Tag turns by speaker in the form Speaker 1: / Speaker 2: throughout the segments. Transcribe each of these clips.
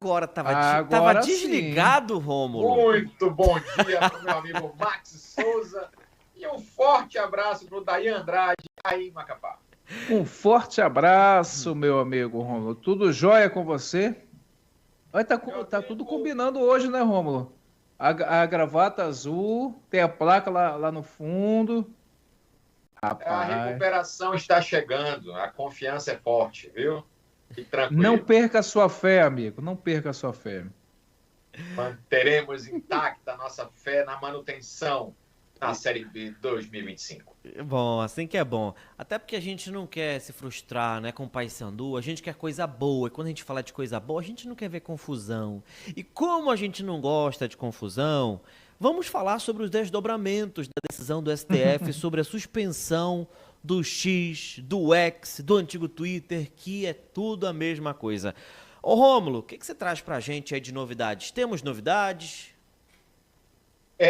Speaker 1: Agora tava
Speaker 2: Agora sim.
Speaker 1: desligado, Rômulo.
Speaker 3: Muito bom dia para o meu amigo Max Souza e um forte abraço para o Dayan Andrade aí em Macapá.
Speaker 2: Um forte abraço, meu amigo Rômulo. Tudo jóia com você? Olha,
Speaker 3: Meu
Speaker 2: tá tudo
Speaker 3: amigo,
Speaker 2: combinando hoje, né, Rômulo? A gravata azul, tem a placa lá no fundo.
Speaker 3: a
Speaker 2: Rapaz,
Speaker 3: recuperação está chegando, a confiança é forte, viu? E
Speaker 2: não
Speaker 3: tranquilo.
Speaker 2: perca a sua fé, amigo. Não perca a sua fé.
Speaker 3: Manteremos intacta a nossa fé na manutenção na Série B 2025.
Speaker 1: Bom, assim que é bom. Até porque a gente não quer se frustrar, né, com o Paysandu. A gente quer coisa boa. E quando a gente fala de coisa boa, a gente não quer ver confusão. E como a gente não gosta de confusão, vamos falar sobre os desdobramentos da decisão do STF sobre a suspensão do X, do X, do antigo Twitter, que é tudo a mesma coisa. Ô Rômulo, o que você traz pra gente aí de novidades? Temos novidades?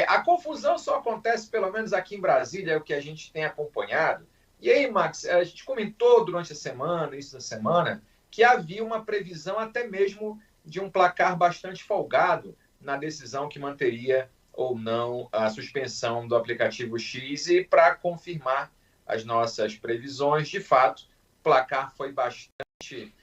Speaker 3: A confusão só acontece, pelo menos aqui em Brasília, é o que a gente tem acompanhado. E aí, Max, a gente comentou durante a semana, isso da semana, que havia uma previsão até mesmo de um placar bastante folgado na decisão que manteria ou não a suspensão do aplicativo X. E para confirmar as nossas previsões, de fato, o placar foi bastante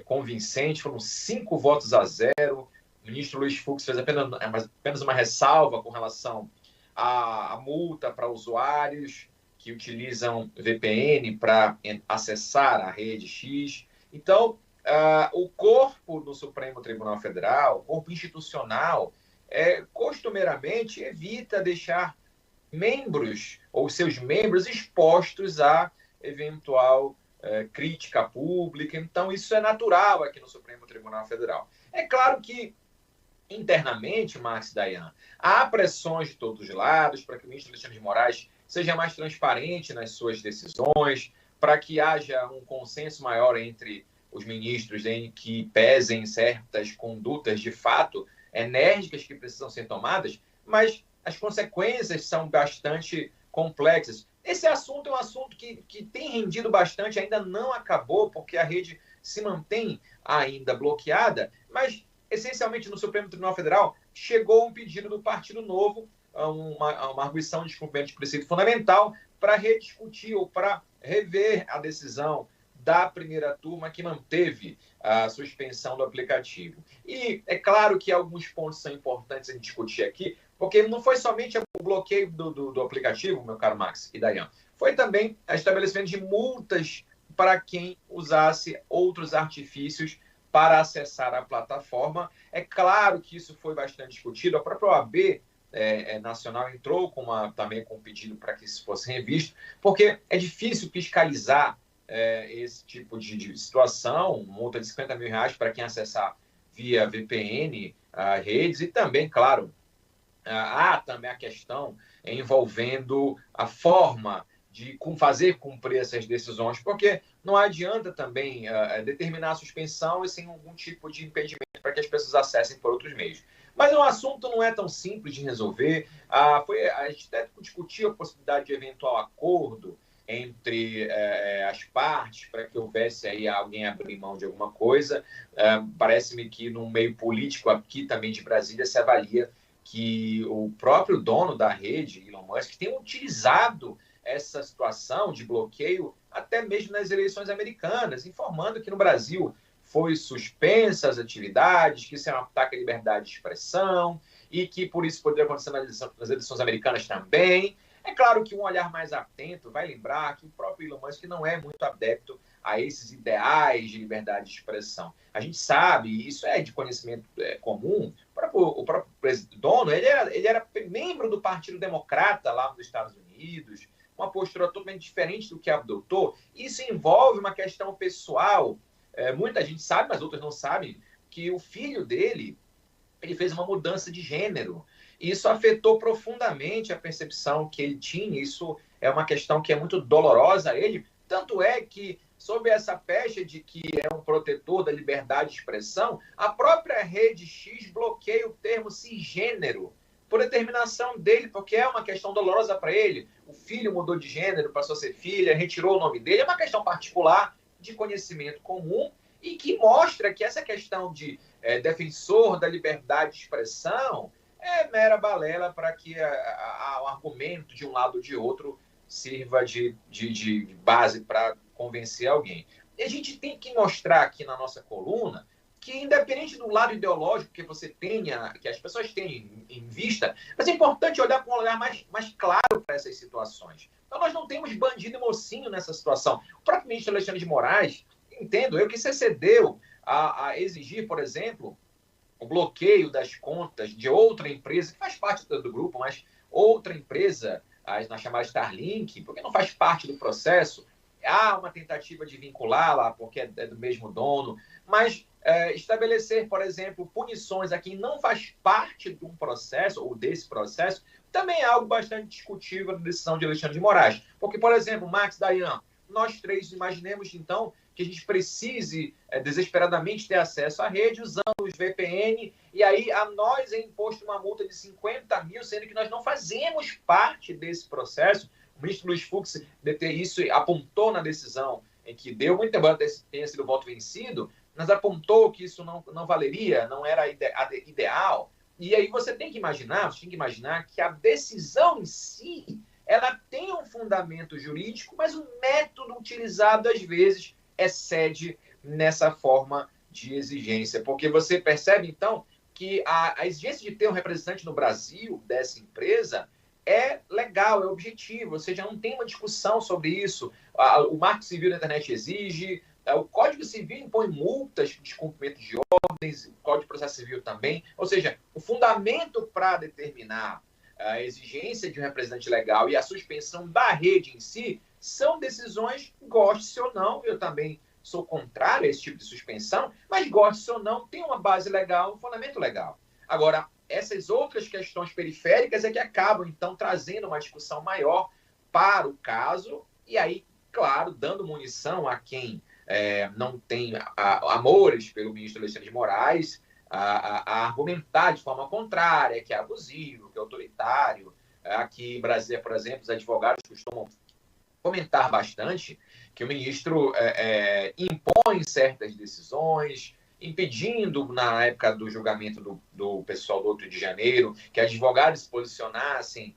Speaker 3: convincente, foram 5 votos a 0. O ministro Luiz Fux fez apenas uma ressalva com relação à multa para usuários que utilizam VPN para acessar a rede X. Então, o corpo do Supremo Tribunal Federal, o corpo institucional, costumeiramente evita deixar membros ou seus membros expostos a eventual crítica pública. Então, isso é natural aqui no Supremo Tribunal Federal. É claro que internamente, Max e Dayan, há pressões de todos os lados para que o ministro Alexandre de Moraes seja mais transparente nas suas decisões, para que haja um consenso maior entre os ministros em que pesem certas condutas de fato enérgicas que precisam ser tomadas, mas as consequências são bastante complexas. Esse assunto é um assunto que tem rendido bastante, ainda não acabou, porque a rede se mantém ainda bloqueada, mas essencialmente no Supremo Tribunal Federal, chegou um pedido do Partido Novo, uma arguição de descumprimento de preceito fundamental, para rediscutir ou para rever a decisão da primeira turma que manteve a suspensão do aplicativo. E é claro que alguns pontos são importantes a gente discutir aqui, porque não foi somente o bloqueio do aplicativo, meu caro Max e Dayan, foi também o estabelecimento de multas para quem usasse outros artifícios para acessar a plataforma. É claro que isso foi bastante discutido. A própria OAB Nacional entrou também com um pedido para que isso fosse revisto, porque é difícil fiscalizar esse tipo de situação, multa de R$ 50.000 para quem acessar via VPN redes, e também, claro, há também a questão envolvendo a forma de fazer cumprir essas decisões, porque não adianta também determinar a suspensão e sem algum tipo de impedimento para que as pessoas acessem por outros meios. Mas o assunto não é tão simples de resolver. A gente até discutiu a possibilidade de eventual acordo entre as partes para que houvesse aí alguém abrir mão de alguma coisa. Parece-me que no meio político aqui também de Brasília se avalia que o próprio dono da rede, Elon Musk, tem utilizado essa situação de bloqueio até mesmo nas eleições americanas, informando que no Brasil foi suspensa as atividades, que isso é um ataque à liberdade de expressão e que por isso poderia acontecer nas eleições americanas também. É claro que um olhar mais atento vai lembrar que o próprio Elon Musk não é muito adepto a esses ideais de liberdade de expressão. A gente sabe, e isso é de conhecimento comum, o próprio dono, ele era membro do Partido Democrata lá nos Estados Unidos, uma postura totalmente diferente do que adotou. Isso envolve uma questão pessoal. Muita gente sabe, mas outros não sabem, que o filho dele ele fez uma mudança de gênero. E isso afetou profundamente a percepção que ele tinha. Isso é uma questão que é muito dolorosa a ele. Tanto é que, sob essa pecha de que é um protetor da liberdade de expressão, a própria rede X bloqueia o termo cisgênero por determinação dele, porque é uma questão dolorosa para ele. O filho mudou de gênero, passou a ser filha, retirou o nome dele. É uma questão particular, de conhecimento comum, e que mostra que essa questão de defensor da liberdade de expressão, é mera balela para que o argumento de um lado ou de outro sirva de base para convencer alguém. E a gente tem que mostrar aqui na nossa coluna que, independente do lado ideológico que você tenha, que as pessoas tenham em vista, mas é importante olhar com um olhar mais claro para essas situações. Então, nós não temos bandido e mocinho nessa situação. O próprio ministro Alexandre de Moraes, entendo eu que se excedeu a exigir, por exemplo, o bloqueio das contas de outra empresa, que faz parte do grupo, mas outra empresa, na chamada Starlink, porque não faz parte do processo. Há uma tentativa de vinculá-la, porque é do mesmo dono, mas estabelecer, por exemplo, punições a quem não faz parte de um processo, ou desse processo, também é algo bastante discutível na decisão de Alexandre de Moraes. Porque, por exemplo, Max, Dayan, nós três imaginemos, então, que a gente precise desesperadamente ter acesso à rede usando os VPN, e aí a nós é imposto uma multa de 50 mil, sendo que nós não fazemos parte desse processo. O ministro Luiz Fux isso apontou na decisão em que deu, muito embora tenha sido o voto vencido, mas apontou que isso não valeria, não era ideal. E aí você tem que imaginar que a decisão em si, ela tem um fundamento jurídico, mas o método utilizado, às vezes, excede nessa forma de exigência. Porque você percebe, então, que a exigência de ter um representante no Brasil dessa empresa é legal, é objetivo, ou seja, não tem uma discussão sobre isso. O Marco Civil da Internet exige, o Código Civil impõe multas de descumprimento de ordens, o Código de Processo Civil também. Ou seja, o fundamento para determinar a exigência de um representante legal e a suspensão da rede em si são decisões, goste-se ou não, eu também sou contrário a esse tipo de suspensão, mas goste-se ou não, tem uma base legal, um fundamento legal. Agora, essas outras questões periféricas é que acabam, então, trazendo uma discussão maior para o caso, e aí, claro, dando munição a quem não tem amores pelo ministro Alexandre de Moraes, a argumentar de forma contrária, que é abusivo, que é autoritário. Aqui em Brasília, por exemplo, os advogados costumam comentar bastante que o ministro impõe certas decisões, impedindo, na época do julgamento do pessoal do 8 de janeiro, que advogados se posicionassem,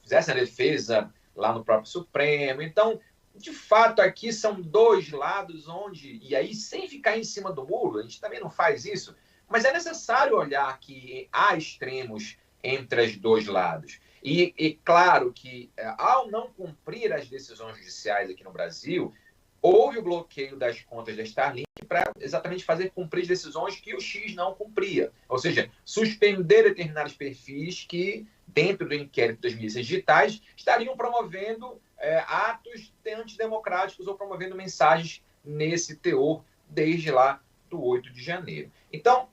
Speaker 3: fizessem a defesa lá no próprio Supremo. Então, de fato, aqui são dois lados onde, e aí sem ficar em cima do muro, a gente também não faz isso, mas é necessário olhar que há extremos entre os dois lados. E claro que, ao não cumprir as decisões judiciais aqui no Brasil, houve o bloqueio das contas da Starlink para exatamente fazer cumprir as decisões que o X não cumpria. Ou seja, suspender determinados perfis que, dentro do inquérito das milícias digitais, estariam promovendo atos antidemocráticos ou promovendo mensagens nesse teor desde lá do 8 de janeiro. Então,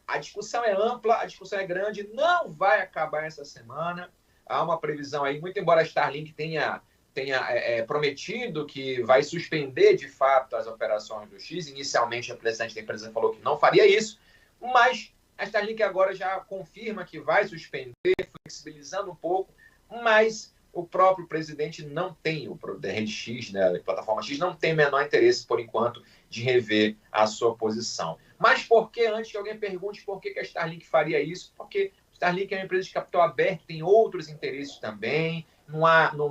Speaker 3: a discussão é ampla, a discussão é grande, não vai acabar essa semana. Há uma previsão aí, muito embora a Starlink tenha prometido que vai suspender, de fato, as operações do X. Inicialmente, a presidente da empresa falou que não faria isso, mas a Starlink agora já confirma que vai suspender, flexibilizando um pouco, mas o próprio presidente não tem, da Rede X, né, a plataforma X, não tem o menor interesse, por enquanto, de rever a sua posição. Mas por que, antes que alguém pergunte por que a Starlink faria isso? Porque a Starlink é uma empresa de capital aberto, tem outros interesses também, não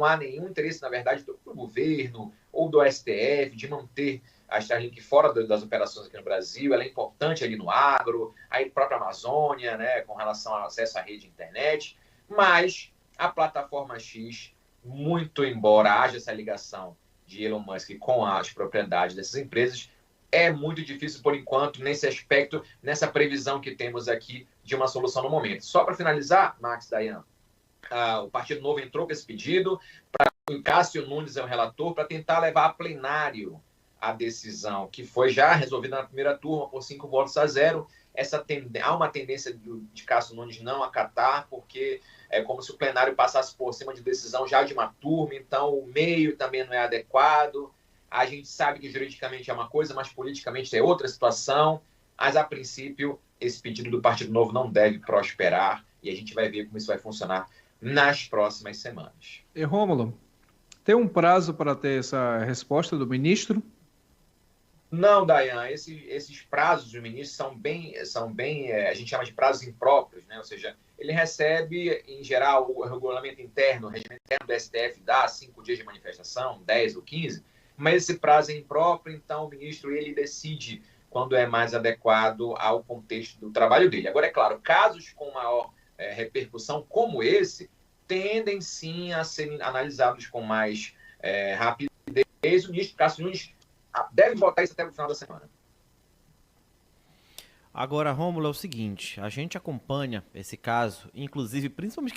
Speaker 3: há nenhum interesse, na verdade, do governo ou do STF de manter a Starlink fora das operações aqui no Brasil. Ela é importante ali no agro, a própria Amazônia, né, com relação ao acesso à rede de internet, mas a plataforma X, muito embora haja essa ligação de Elon Musk com as propriedades dessas empresas, é muito difícil, por enquanto, nesse aspecto, nessa previsão que temos aqui de uma solução no momento. Só para finalizar, Max, Dayan, o Partido Novo entrou com esse pedido, o Cássio Nunes é o relator, para tentar levar a plenário a decisão, que foi já resolvida na primeira turma por 5-0. Há uma tendência de Cássio Nunes não acatar, porque é como se o plenário passasse por cima de decisão já de uma turma, então o meio também não é adequado. A gente sabe que juridicamente é uma coisa, mas politicamente é outra situação. Mas, a princípio, esse pedido do Partido Novo não deve prosperar e a gente vai ver como isso vai funcionar nas próximas semanas.
Speaker 2: E, Rômulo, tem um prazo para ter essa resposta do ministro?
Speaker 3: Não, Dayan, esses prazos dos ministros são bem a gente chama de prazos impróprios, né? Ou seja, ele recebe, em geral, o regulamento interno, o regimento interno do STF dá 5 dias de manifestação, 10 ou 15, mas esse prazo é impróprio, então o ministro ele decide quando é mais adequado ao contexto do trabalho dele. Agora, é claro, casos com maior repercussão como esse tendem sim a serem analisados com mais rapidez. O ministro Cássio Nunes deve votar isso até o final da semana.
Speaker 1: Agora, Rômulo, é o seguinte, a gente acompanha esse caso, inclusive, principalmente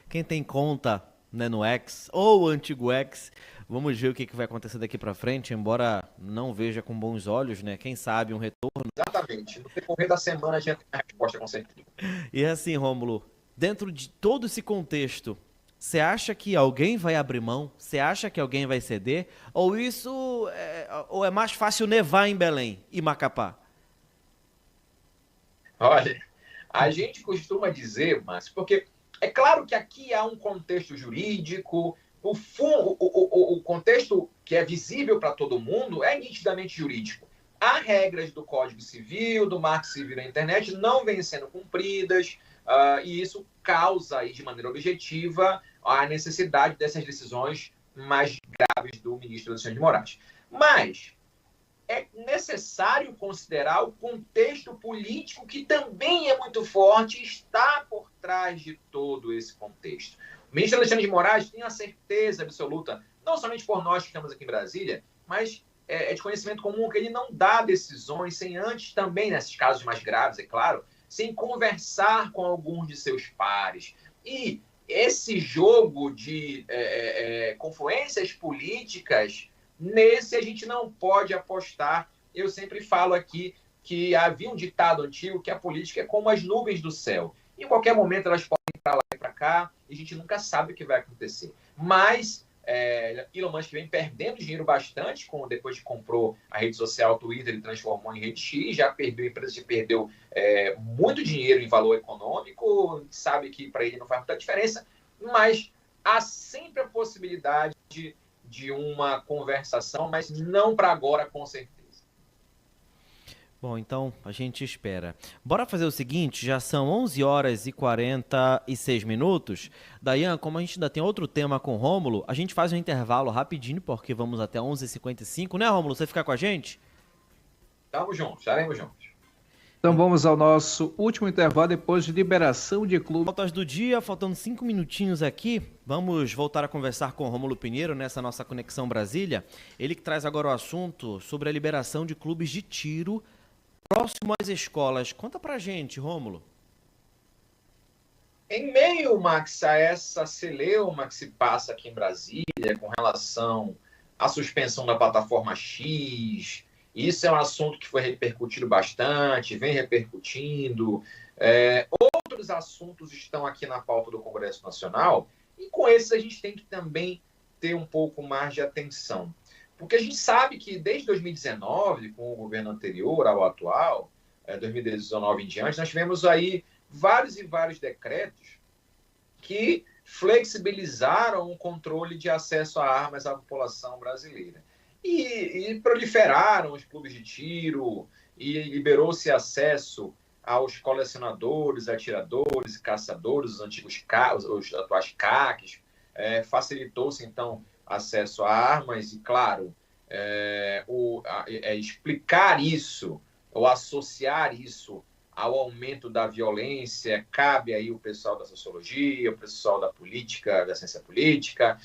Speaker 1: quem tem conta, né, no X ou antigo X. Vamos ver o que vai acontecer daqui para frente, embora não veja com bons olhos, né? Quem sabe um retorno.
Speaker 3: Exatamente. No decorrer da semana a gente tem a resposta com certeza.
Speaker 1: E assim, Rômulo, dentro de todo esse contexto, você acha que alguém vai abrir mão? Você acha que alguém vai ceder? Ou é mais fácil nevar em Belém e Macapá?
Speaker 3: Olha, a gente costuma dizer, Márcio, porque é claro que aqui há um contexto jurídico, o contexto que é visível para todo mundo é nitidamente jurídico. Há regras do Código Civil, do Marco Civil da Internet, não vêm sendo cumpridas, e isso causa, aí, de maneira objetiva, a necessidade dessas decisões mais graves do ministro Alexandre de Moraes. Mas é necessário considerar o contexto político que também é muito forte e está por trás de todo esse contexto. O ministro Alexandre de Moraes tem a certeza absoluta, não somente por nós que estamos aqui em Brasília, mas é de conhecimento comum que ele não dá decisões sem antes também, nesses casos mais graves, é claro, sem conversar com alguns de seus pares. E esse jogo de confluências políticas, nesse a gente não pode apostar. Eu sempre falo aqui que havia um ditado antigo que a política é como as nuvens do céu. Em qualquer momento elas podem ir para lá e para cá e a gente nunca sabe o que vai acontecer. Mas Elon Musk vem perdendo dinheiro bastante depois que comprou a rede social Twitter, ele transformou em rede X, já perdeu, a empresa já perdeu muito dinheiro em valor econômico, sabe que para ele não faz muita diferença, mas há sempre a possibilidade de uma conversação, mas não para agora, com certeza.
Speaker 1: Bom, então a gente espera. Bora fazer o seguinte, já são 11 horas e 46 minutos. Dayan, como a gente ainda tem outro tema com o Rômulo, a gente faz um intervalo rapidinho, porque vamos até 11h55, né, Rômulo? Você ficar com a gente?
Speaker 3: Estamos juntos, estaremos juntos.
Speaker 2: Então vamos ao nosso último intervalo depois de liberação de clube.
Speaker 1: Voltas do dia, faltando 5 minutinhos aqui. Vamos voltar a conversar com o Rômulo Pinheiro nessa nossa Conexão Brasília. Ele que traz agora o assunto sobre a liberação de clubes de tiro próximo às escolas. Conta pra gente, Rômulo.
Speaker 3: Em meio, Max, a essa celeuma que se passa aqui em Brasília com relação à suspensão da plataforma X, isso é um assunto que foi repercutido bastante, vem repercutindo. Outros assuntos estão aqui na pauta do Congresso Nacional e com esses a gente tem que também ter um pouco mais de atenção. Porque a gente sabe que desde 2019, com o governo anterior ao atual, 2019 em diante, nós tivemos aí vários e vários decretos que flexibilizaram o controle de acesso a armas à população brasileira. E proliferaram os clubes de tiro e liberou-se acesso aos colecionadores, atiradores e caçadores, os atuais CACs, facilitou-se, então, acesso a armas e, claro, explicar isso ou associar isso ao aumento da violência, cabe aí o pessoal da sociologia, o pessoal da política, da ciência política.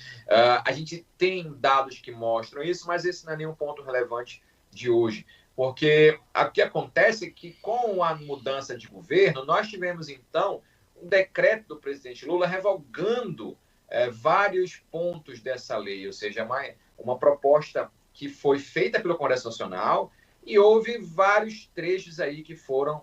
Speaker 3: A gente tem dados que mostram isso, mas esse não é nenhum ponto relevante de hoje. Porque o que acontece é que, com a mudança de governo, nós tivemos, então, um decreto do presidente Lula revogando vários pontos dessa lei, ou seja, uma proposta que foi feita pelo Congresso Nacional e houve vários trechos aí que foram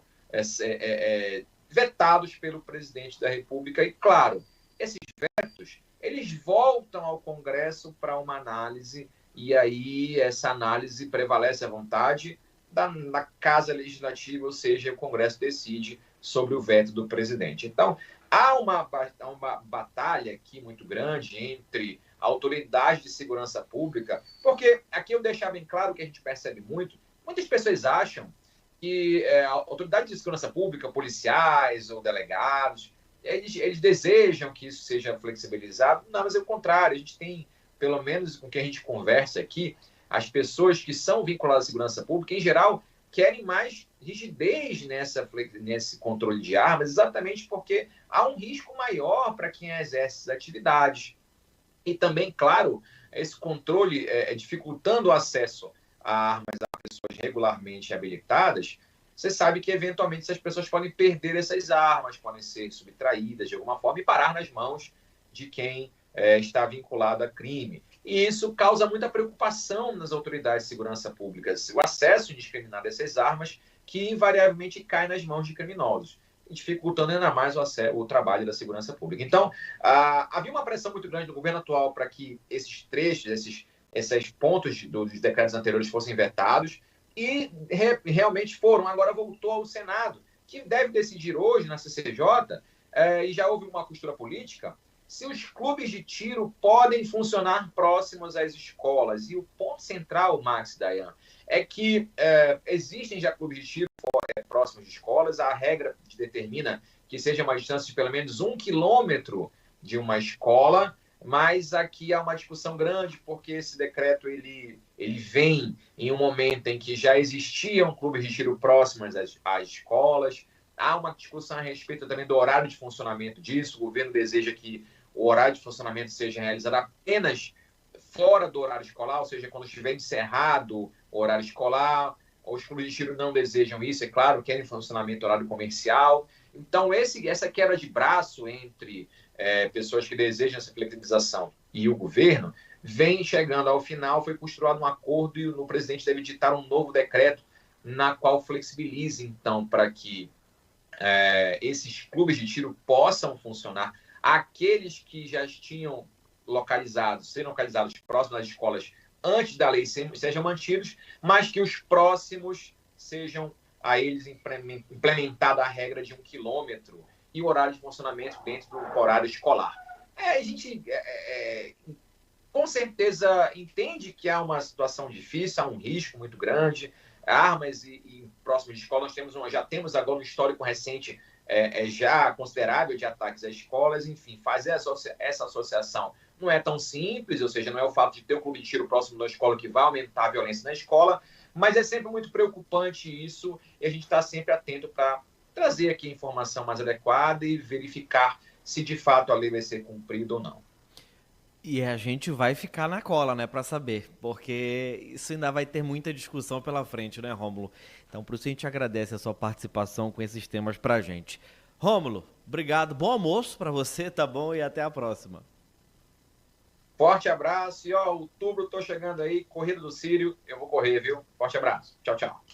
Speaker 3: vetados pelo presidente da República. E, claro, esses vetos, eles voltam ao Congresso para uma análise e aí essa análise prevalece à vontade da Casa Legislativa, ou seja, o Congresso decide sobre o veto do presidente. Então, Há uma batalha aqui muito grande entre a autoridade de segurança pública, porque aqui eu deixar bem claro que a gente percebe muitas pessoas acham que a autoridade de segurança pública, policiais ou delegados, eles desejam que isso seja flexibilizado. Não, mas é o contrário. A gente tem, pelo menos com quem a gente conversa aqui, as pessoas que são vinculadas à segurança pública, em geral, querem mais rigidez nesse controle de armas, exatamente porque há um risco maior para quem exerce essas atividades. E também, claro, esse controle dificultando o acesso a armas a pessoas regularmente habilitadas, você sabe que, eventualmente, essas pessoas podem perder essas armas, podem ser subtraídas de alguma forma e parar nas mãos de quem está vinculado a crime. E isso causa muita preocupação nas autoridades de segurança pública, o acesso indiscriminado a essas armas, que invariavelmente cai nas mãos de criminosos, dificultando ainda mais o trabalho da segurança pública. Então, havia uma pressão muito grande do governo atual para que esses trechos, esses pontos dos decretos anteriores fossem vetados, e realmente foram. Agora voltou ao Senado, que deve decidir hoje na CCJ, e já houve uma costura política, se os clubes de tiro podem funcionar próximos às escolas. E o ponto central, Max e Dayan, é que existem já clubes de tiro próximos de escolas. A regra determina que seja uma distância de pelo menos 1 quilômetro de uma escola, mas aqui há uma discussão grande, porque esse decreto ele vem em um momento em que já existiam clubes de tiro próximos às escolas. Há uma discussão a respeito também do horário de funcionamento disso. O governo deseja que o horário de funcionamento seja realizado apenas fora do horário escolar, ou seja, quando estiver encerrado o horário escolar. Os clubes de tiro não desejam isso, é claro, querem funcionamento horário comercial. Então, essa quebra de braço entre pessoas que desejam essa flexibilização e o governo vem chegando ao final. Foi costurado um acordo e o presidente deve editar um novo decreto na qual flexibilize, então, para que esses clubes de tiro possam funcionar. Aqueles que já tinham serem localizados próximos às escolas antes da lei sejam mantidos, mas que os próximos sejam a eles implementada a regra de 1 quilômetro e o horário de funcionamento dentro do horário escolar. A gente com certeza entende que há uma situação difícil, há um risco muito grande. Armas e próximas de escolas, já temos agora um histórico recente já considerável de ataques às escolas. Enfim, fazer essa associação não é tão simples, ou seja, não é o fato de ter um clube de tiro próximo da escola que vai aumentar a violência na escola, mas é sempre muito preocupante isso, e a gente está sempre atento para trazer aqui a informação mais adequada e verificar se de fato a lei vai ser cumprida ou não.
Speaker 1: E a gente vai ficar na cola, né, para saber, porque isso ainda vai ter muita discussão pela frente, né, Rômulo? Então, por isso a gente agradece a sua participação com esses temas pra gente. Rômulo, obrigado, bom almoço para você, tá bom? E até a próxima.
Speaker 3: Forte abraço, e outubro tô chegando aí, Corrida do Sírio, eu vou correr, viu? Forte abraço, tchau, tchau.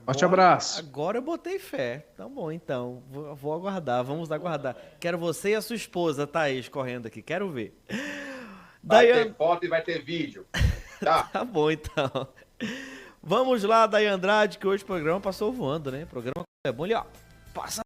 Speaker 2: Forte abraço.
Speaker 1: Agora eu botei fé. Tá bom, então. Vou aguardar, vamos aguardar. Quero você e a sua esposa, Thaís, correndo aqui. Quero ver.
Speaker 3: Vai ter foto e vai ter vídeo. Tá.
Speaker 1: Tá bom, então. Vamos lá, Dayan Andrade, que hoje o programa passou voando, né? O programa é bom ali, ó. Passa